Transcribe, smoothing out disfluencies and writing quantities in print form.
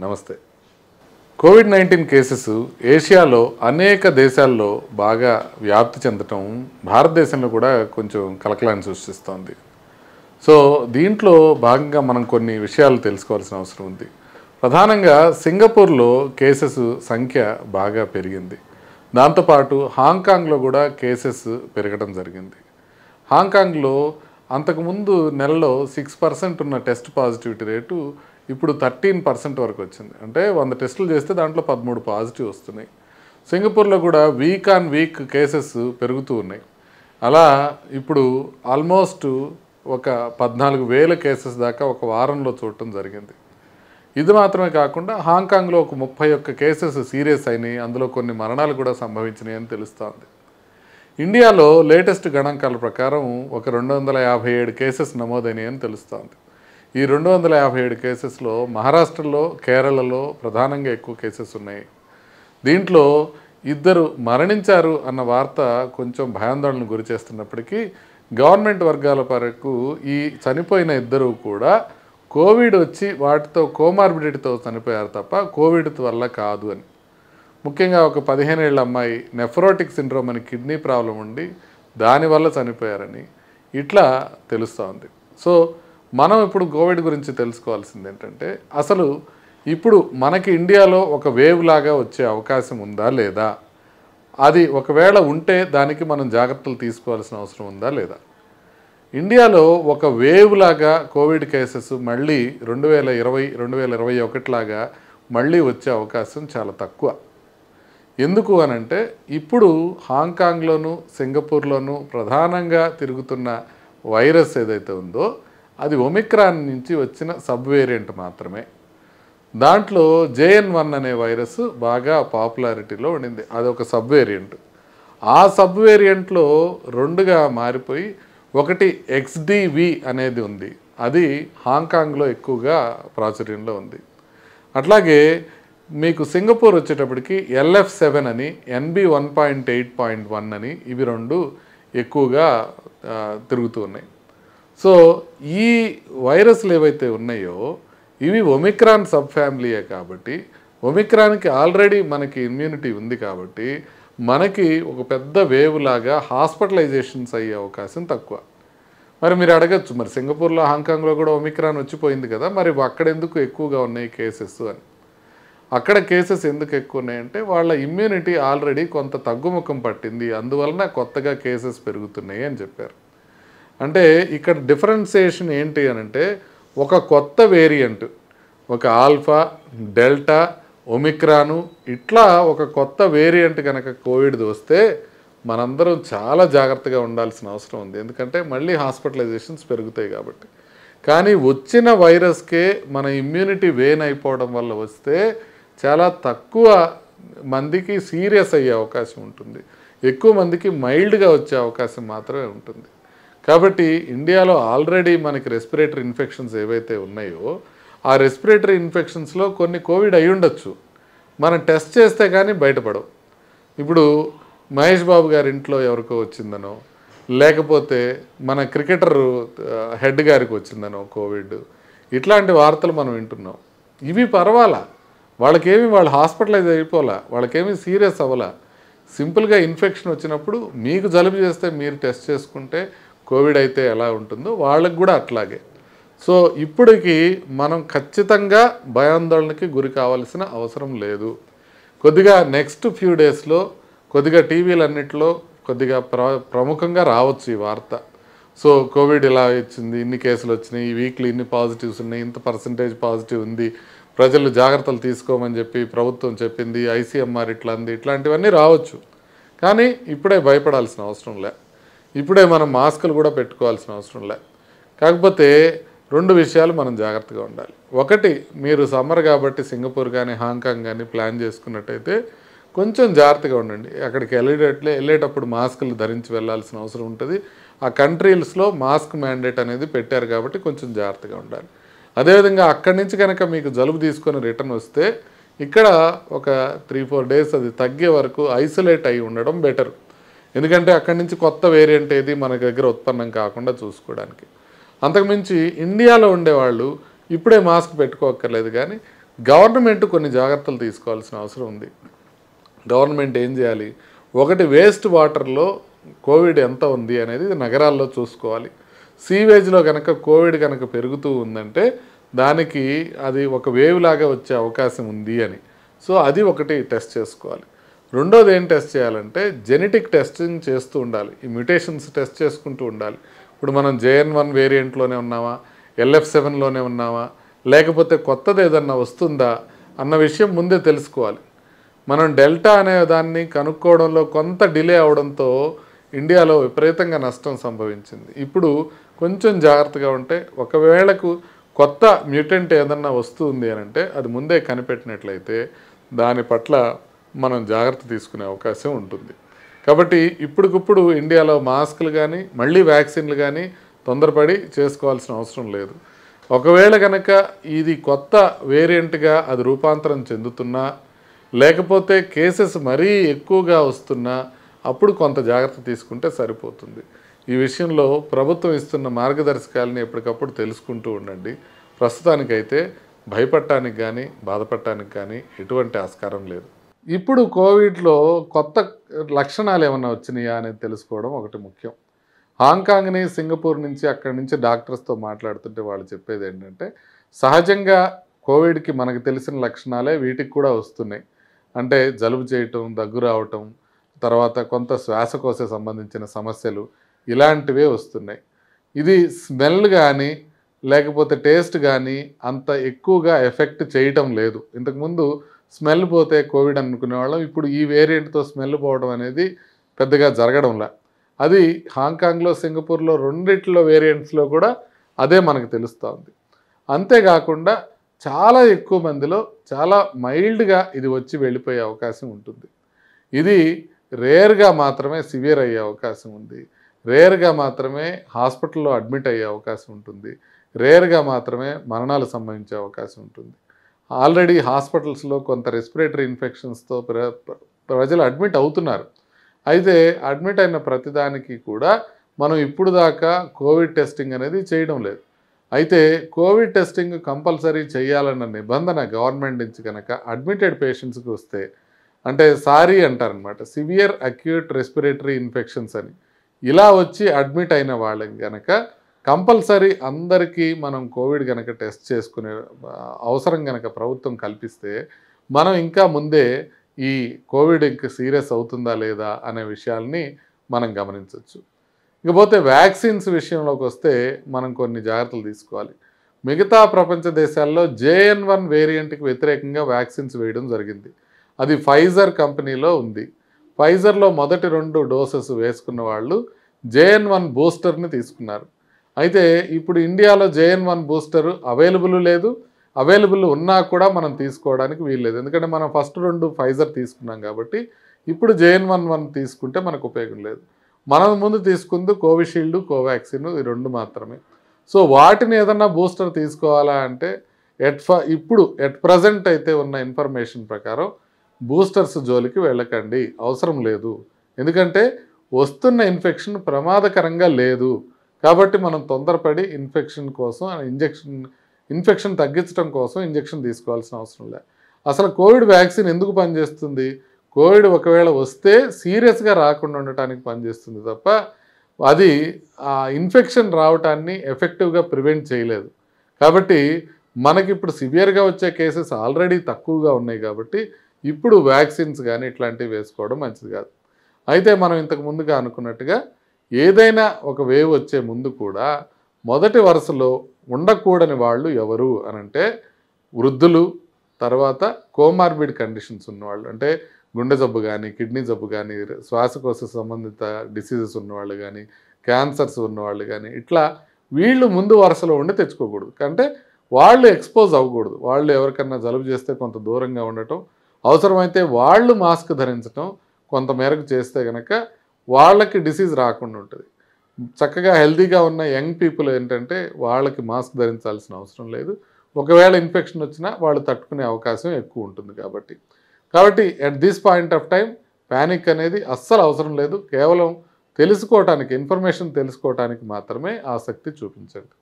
నమస్తే. COVID-19 cases ఏషియాలో అనేక దేశాల్లో బాగా వ్యాప్తి చెందటం భారతదేశంలో కూడా కొంచెం కలకలాన్ని సృష్టిస్తోంది. సో దీంట్లో భాగంగా మనం కొన్ని విషయాలు తెలుసుకోవాల్సిన అవసరం ఉంది. ప్రధానంగా సింగపూర్లో కేసెస్ సంఖ్య బాగా పెరిగింది. దాంతోపాటు హాంకాంగ్లో కూడా కేసెస్ పెరగడం జరిగింది. హాంకాంగ్లో అంతకుముందు నెలలో 6% ఉన్న టెస్ట్ పాజిటివిటీ రేటు ఇప్పుడు 13% వరకు వచ్చింది. అంటే 100 టెస్టులు చేస్తే దాంట్లో 13 పాజిటివ్ వస్తున్నాయి. సింగపూర్లో కూడా వీక్ ఆన్ వీక్ కేసెస్ పెరుగుతూ ఉన్నాయి. అలా ఇప్పుడు ఆల్మోస్ట్ ఒక 14,000 కేసెస్ దాకా ఒక వారంలో చూడటం జరిగింది. ఇది మాత్రమే కాకుండా హాంకాంగ్లో ఒక 31 కేసెస్ సీరియస్ అయినాయి. అందులో కొన్ని మరణాలు కూడా సంభవించినాయి అని తెలుస్తోంది. ఇండియాలో లేటెస్ట్ గణాంకాల ప్రకారం ఒక 257 కేసెస్ నమోదైనాయి అని తెలుస్తోంది. ఈ 257 కేసెస్లో మహారాష్ట్రలో, కేరళలో ప్రధానంగా ఎక్కువ కేసెస్ ఉన్నాయి. దీంట్లో 2 మరణించారు అన్న వార్త కొంచెం భయాందోళనకు గురి చేస్తున్నప్పటికీ గవర్నమెంట్ వర్గాల వరకు ఈ చనిపోయిన 2 కూడా కోవిడ్ వచ్చి వాటితో కోమార్బిడిటీతో చనిపోయారు తప్ప కోవిడ్ వల్ల కాదు అని. ముఖ్యంగా ఒక 15 ఏళ్ల అమ్మాయి నెఫ్రోటిక్ సిండ్రోమ్ అని కిడ్నీ ప్రాబ్లం ఉండి దానివల్ల చనిపోయారని ఇట్లా తెలుస్తోంది. సో మనం ఇప్పుడు కోవిడ్ గురించి తెలుసుకోవాల్సింది ఏంటంటే అసలు ఇప్పుడు మనకి ఇండియాలో ఒక వేవ్ లాగా వచ్చే అవకాశం ఉందా లేదా, అది ఒకవేళ ఉంటే దానికి మనం జాగ్రత్తలు తీసుకోవాల్సిన అవసరం ఉందా లేదా. ఇండియాలో ఒక వేవ్ లాగా కోవిడ్ కేసెస్ మళ్ళీ 2020, 2021 లాగా మళ్ళీ వచ్చే అవకాశం చాలా తక్కువ. ఎందుకు అనంటే ఇప్పుడు హాంకాంగ్లోను సింగపూర్లోను ప్రధానంగా తిరుగుతున్న వైరస్ ఏదైతే ఉందో అది ఒమిక్రాన్ నుంచి వచ్చిన సబ్ వేరియంట్ మాత్రమే. దాంట్లో JN.1 అనే వైరస్ బాగా పాపులారిటీలో ఉండింది. అదొక సబ్ వేరియంట్. ఆ సబ్ వేరియంట్లో 2గా మారిపోయి ఒకటి XDV అనేది ఉంది. అది హాంకాంగ్లో ఎక్కువగా ప్రాచుర్యంలో ఉంది. అట్లాగే మీకు సింగపూర్ వచ్చేటప్పటికి LF7 అని, NB1.8.1 అని ఇవి 2 ఎక్కువగా తిరుగుతూ ఉన్నాయి. సో ఈ వైరస్లు ఏవైతే ఉన్నాయో ఇవి ఒమిక్రాన్ సబ్ ఫ్యామిలీయే కాబట్టి ఒమిక్రాన్కి ఆల్రెడీ మనకి ఇమ్యూనిటీ ఉంది కాబట్టి మనకి ఒక పెద్ద వేవ్ లాగా హాస్పిటలైజేషన్స్ అయ్యే అవకాశం తక్కువ. మరి మీరు అడగచ్చు, మరి సింగపూర్లో హాంకాంగ్లో కూడా ఒమిక్రాన్ వచ్చిపోయింది కదా, మరి అక్కడ ఎందుకు ఎక్కువగా ఉన్నాయి కేసెస్ అని. అక్కడ కేసెస్ ఎందుకు ఎక్కువ ఉన్నాయంటే వాళ్ళ ఇమ్యూనిటీ ఆల్రెడీ కొంత తగ్గుముఖం పట్టింది, అందువలన కొత్తగా కేసెస్ పెరుగుతున్నాయి అని చెప్పారు. అంటే ఇక్కడ డిఫరెన్సియేషన్ ఏంటి అని అంటే ఒక కొత్త వేరియంట్, ఒక ఆల్ఫా, డెల్టా, ఒమిక్రాను ఇట్లా ఒక కొత్త వేరియంట్ కనుక కోవిడ్ది వస్తే మనందరం చాలా జాగ్రత్తగా ఉండాల్సిన అవసరం ఉంది. ఎందుకంటే మళ్ళీ హాస్పిటలైజేషన్స్ పెరుగుతాయి కాబట్టి. కానీ వచ్చిన వైరస్కే మన ఇమ్యూనిటీ వేన్ అయిపోవడం వల్ల వస్తే చాలా తక్కువ మందికి సీరియస్ అయ్యే అవకాశం ఉంటుంది, ఎక్కువ మందికి మైల్డ్గా వచ్చే అవకాశం మాత్రమే ఉంటుంది. కాబట్టి ఇండియాలో ఆల్రెడీ మనకి రెస్పిరేటరీ ఇన్ఫెక్షన్స్ ఏవైతే ఉన్నాయో ఆ రెస్పిరేటరీ ఇన్ఫెక్షన్స్లో కొన్ని కోవిడ్ అయి ఉండొచ్చు, మనం టెస్ట్ చేస్తే కానీ బయటపడవు. ఇప్పుడు మహేష్ బాబు గారి ఇంట్లో ఎవరికో వచ్చిందనో, లేకపోతే మన క్రికెటర్ హెడ్ గారికి వచ్చిందనో కోవిడ్, ఇట్లాంటి వార్తలు మనం వింటున్నాం. ఇవి పర్వాలా, వాళ్ళు హాస్పిటలైజ్ అయిపోలా, వాళ్ళకేమీ సీరియస్ అవ్వలా. సింపుల్గా ఇన్ఫెక్షన్ వచ్చినప్పుడు మీకు జలుబు చేస్తే మీరు టెస్ట్ చేసుకుంటే కోవిడ్ అయితే ఎలా ఉంటుందో వాళ్ళకు కూడా అట్లాగే. సో ఇప్పటికి మనం ఖచ్చితంగా భయాందోళనకి గురి కావాల్సిన అవసరం లేదు. కొద్దిగా నెక్స్ట్ ఫ్యూ డేస్లో కొద్దిగా టీవీలన్నింటిలో కొద్దిగా ప్రముఖంగా రావచ్చు ఈ వార్త. సో కోవిడ్ ఇలా వచ్చింది, ఇన్ని కేసులు వచ్చినాయి, ఈ వీక్లీ ఇన్ని పాజిటివ్స్ ఉన్నాయి, ఇంత పర్సంటేజ్ పాజిటివ్ ఉంది, ప్రజలు జాగ్రత్తలు తీసుకోమని చెప్పి ప్రభుత్వం చెప్పింది, ICMR ఇట్లా అంది, ఇట్లాంటివన్నీ రావచ్చు. కానీ ఇప్పుడే భయపడాల్సిన అవసరం లే, ఇప్పుడే మనం మాస్కులు కూడా పెట్టుకోవాల్సిన అవసరం లే. కాకపోతే 2 విషయాలు మనం జాగ్రత్తగా ఉండాలి. ఒకటి, మీరు సమ్మర్ కాబట్టి సింగపూర్ కానీ హాంకాంగ్ కానీ ప్లాన్ చేసుకున్నట్టయితే కొంచెం జాగ్రత్తగా ఉండండి. అక్కడికి వెళ్ళేటప్పుడు మాస్కులు ధరించి వెళ్ళాల్సిన అవసరం ఉంటుంది. ఆ కంట్రీస్లో మాస్క్ మ్యాండేట్ అనేది పెట్టారు కాబట్టి కొంచెం జాగ్రత్తగా ఉండాలి. అదేవిధంగా అక్కడి నుంచి కనుక మీకు జలుబు తీసుకొని రిటర్న్ వస్తే ఇక్కడ ఒక 3-4 డేస్ అది తగ్గే వరకు ఐసోలేట్ అయి ఉండడం బెటర్. ఎందుకంటే అక్కడి నుంచి కొత్త వేరియంట్ ఏది మన దగ్గర ఉత్పన్నం కాకుండా చూసుకోవడానికి. అంతకుమించి ఇండియాలో ఉండేవాళ్ళు ఇప్పుడే మాస్క్ పెట్టుకోక్కర్లేదు, కానీ గవర్నమెంట్ కొన్ని జాగ్రత్తలు తీసుకోవాల్సిన అవసరం ఉంది. గవర్నమెంట్ ఏం చేయాలి? ఒకటి, వేస్ట్ వాటర్లో కోవిడ్ ఎంత ఉంది అనేది నగరాల్లో చూసుకోవాలి. సీవేజ్లో కనుక కోవిడ్ కనుక పెరుగుతూ ఉందంటే దానికి అది ఒక వేవ్ లాగా వచ్చే అవకాశం ఉంది అని. సో అది ఒకటి టెస్ట్ చేసుకోవాలి. రెండోది ఏం టెస్ట్ చేయాలంటే జెనెటిక్ టెస్టింగ్ చేస్తూ ఉండాలి. ఈ మ్యుటేషన్స్ టెస్ట్ చేసుకుంటూ ఉండాలి. ఇప్పుడు మనం JN1 వేరియంట్లోనే ఉన్నామా, LF7లోనే ఉన్నామా, లేకపోతే కొత్తది ఏదన్నా వస్తుందా అన్న విషయం ముందే తెలుసుకోవాలి. మనం డెల్టా అనే దాన్ని కనుక్కోవడంలో కొంత డిలే అవడంతో ఇండియాలో విపరీతంగా నష్టం సంభవించింది. ఇప్పుడు కొంచెం జాగ్రత్తగా ఉంటే ఒకవేళకు కొత్త మ్యూటెంట్ ఏదన్నా వస్తుంది అని అంటే అది ముందే కనిపెట్టినట్లయితే దాని పట్ల మనం జాగ్రత్త తీసుకునే అవకాశం ఉంటుంది. కాబట్టి ఇప్పటికిప్పుడు ఇండియాలో మాస్కులు కానీ మళ్ళీ వ్యాక్సిన్లు కానీ తొందరపడి చేసుకోవాల్సిన అవసరం లేదు. ఒకవేళ కనుక ఇది కొత్త వేరియంట్గా అది రూపాంతరం చెందుతున్నా లేకపోతే కేసెస్ మరీ ఎక్కువగా వస్తున్నా అప్పుడు కొంత జాగ్రత్త తీసుకుంటే సరిపోతుంది. ఈ విషయంలో ప్రభుత్వం ఇస్తున్న మార్గదర్శకాలని ఎప్పటికప్పుడు తెలుసుకుంటూ ఉండండి. ప్రస్తుతానికైతే భయపడటానికి కానీ బాధపడటానికి కానీ ఎటువంటి ఆస్కారం లేదు. ఇప్పుడు కోవిడ్లో కొత్త లక్షణాలు ఏమన్నా వచ్చినాయా అనేది తెలుసుకోవడం ఒకటి ముఖ్యం. హాంకాంగ్ని, సింగపూర్ నుంచి అక్కడి నుంచి డాక్టర్స్తో మాట్లాడుతుంటే వాళ్ళు చెప్పేది ఏంటంటే సహజంగా కోవిడ్కి మనకు తెలిసిన లక్షణాలే వీటికి కూడా వస్తున్నాయి. అంటే జలుబు చేయటం, దగ్గు రావటం, తర్వాత కొంత శ్వాసకోశ సంబంధించిన సమస్యలు ఇలాంటివే వస్తున్నాయి. ఇది స్మెల్ కానీ లేకపోతే టేస్ట్ కానీ అంత ఎక్కువగా ఎఫెక్ట్ చేయటం లేదు. ఇంతకుముందు స్మెల్ పోతే కోవిడ్ అనుకునేవాళ్ళం. ఇప్పుడు ఈ వేరియంట్తో స్మెల్ పోవడం అనేది పెద్దగా జరగడంలా. అది హాంకాంగ్లో, సింగపూర్లో రెండిట్లో వేరియంట్స్లో కూడా అదే మనకు తెలుస్తూ ఉంది. అంతేకాకుండా చాలా ఎక్కువ మందిలో చాలా మైల్డ్గా ఇది వచ్చి వెళ్ళిపోయే అవకాశం ఉంటుంది. ఇది రేర్గా మాత్రమే సివియర్ అయ్యే అవకాశం ఉంది. రేర్గా మాత్రమే హాస్పిటల్లో అడ్మిట్ అయ్యే అవకాశం ఉంటుంది. రేర్గా మాత్రమే మరణాలు సంభవించే అవకాశం ఉంటుంది. ఆల్రెడీ హాస్పిటల్స్లో కొంత రెస్పిరేటరీ ఇన్ఫెక్షన్స్తో ప్రజలు అడ్మిట్ అవుతున్నారు. అయితే అడ్మిట్ అయిన ప్రతిదానికి కూడా మనం ఇప్పుడు దాకా కోవిడ్ టెస్టింగ్ అనేది చేయడం లేదు. అయితే కోవిడ్ టెస్టింగ్ కంపల్సరీ చేయాలన్న నిబంధన గవర్నమెంట్ నుంచి కనుక అడ్మిటెడ్ పేషెంట్స్కి వస్తే, అంటే సారీ అంటారనమాట, సివియర్ అక్యూట్ రెస్పిరేటరీ ఇన్ఫెక్షన్స్ అని, ఇలా వచ్చి అడ్మిట్ అయిన వాళ్ళకి కనుక కంపల్సరీ అందరికీ మనం కోవిడ్ కనుక టెస్ట్ చేసుకునే అవసరం కనుక ప్రభుత్వం కల్పిస్తే మనం ఇంకా ముందే ఈ కోవిడ్ ఇంకా సీరియస్ అవుతుందా లేదా అనే విషయాల్ని మనం గమనించవచ్చు. ఇకపోతే వ్యాక్సిన్స్ విషయంలోకి వస్తే మనం కొన్ని జాగ్రత్తలు తీసుకోవాలి. మిగతా ప్రపంచ దేశాల్లో JN1 వేరియంట్కి వ్యతిరేకంగా వ్యాక్సిన్స్ వేయడం జరిగింది. అది ఫైజర్ కంపెనీలో ఉంది. ఫైజర్లో మొదటి 2 డోసెస్ వేసుకున్న వాళ్ళు JN1 బూస్టర్ని తీసుకున్నారు. అయితే ఇప్పుడు ఇండియాలో JN1 బూస్టర్ అవైలబుల్ లేదు. అవైలబుల్ ఉన్నా కూడా మనం తీసుకోవడానికి వీల్లేదు. ఎందుకంటే మనం ఫస్ట్ 2 ఫైజర్ తీసుకున్నాం కాబట్టి ఇప్పుడు JN1 తీసుకుంటే మనకు ఉపయోగం లేదు. మనం ముందు తీసుకుంది కోవిషీల్డ్, కోవాక్సిన్, ఈ 2 మాత్రమే. సో వాటిని ఏదన్నా బూస్టర్ తీసుకోవాలా అంటే ఇప్పుడు ఎట్ ప్రజెంట్ అయితే ఉన్న ఇన్ఫర్మేషన్ ప్రకారం బూస్టర్స్ జోలికి వెళ్ళకండి, అవసరం లేదు. ఎందుకంటే వస్తున్న ఇన్ఫెక్షన్ ప్రమాదకరంగా లేదు. కాబట్టి మనం తొందరపడి ఇన్ఫెక్షన్ కోసం ఇన్ఫెక్షన్ తగ్గించడం కోసం ఇంజెక్షన్ తీసుకోవాల్సిన అవసరం లేదు. అసలు కోవిడ్ వ్యాక్సిన్ ఎందుకు పనిచేస్తుంది? కోవిడ్ ఒకవేళ వస్తే సీరియస్గా రాకుండా ఉండటానికి పనిచేస్తుంది తప్ప అది ఆ ఇన్ఫెక్షన్ రావటాన్ని ఎఫెక్టివ్గా ప్రివెంట్ చేయలేదు. కాబట్టి మనకి ఇప్పుడు సివియర్గా వచ్చే కేసెస్ ఆల్రెడీ తక్కువగా ఉన్నాయి కాబట్టి ఇప్పుడు వ్యాక్సిన్స్ కానీ ఇట్లాంటివి వేసుకోవడం మంచిది కాదు. అయితే మనం ఇంతకు ముందుగా అనుకున్నట్టుగా ఏదైనా ఒక వేవ్ వచ్చే ముందు కూడా మొదటి వరుసలో ఉండకూడని వాళ్ళు ఎవరు అనంటే వృద్ధులు, తర్వాత కోమార్బిడ్ కండిషన్స్ ఉన్నవాళ్ళు, అంటే గుండె జబ్బు కానీ, కిడ్నీ జబ్బు కానీ, శ్వాసకోశ సంబంధిత డిసీజెస్ ఉన్నవాళ్ళు కానీ, క్యాన్సర్స్ ఉన్నవాళ్ళు కానీ, ఇట్లా వీళ్ళు ముందు వరుసలో ఉండి తెచ్చుకోకూడదు. అంటే వాళ్ళు ఎక్స్పోజ్ అవ్వకూడదు. వాళ్ళు ఎవరికన్నా జలుబు చేస్తే కొంత దూరంగా ఉండటం, అవసరమైతే వాళ్ళు మాస్క్ ధరించడం కొంత మేరకు చేస్తే కనుక వాళ్ళకి డిసీజ్ రాకుండా ఉంటుంది. చక్కగా హెల్తీగా ఉన్న యంగ్ పీపుల్ ఏంటంటే వాళ్ళకి మాస్క్ ధరించాల్సిన అవసరం లేదు. ఒకవేళ ఇన్ఫెక్షన్ వచ్చినా వాళ్ళు తట్టుకునే అవకాశం ఎక్కువ ఉంటుంది. కాబట్టి at this point of time panic అనేది అస్సలు అవసరం లేదు. కేవలం తెలుసుకోవటానికి, ఇన్ఫర్మేషన్ తెలుసుకోవటానికి మాత్రమే ఆసక్తి చూపించండి.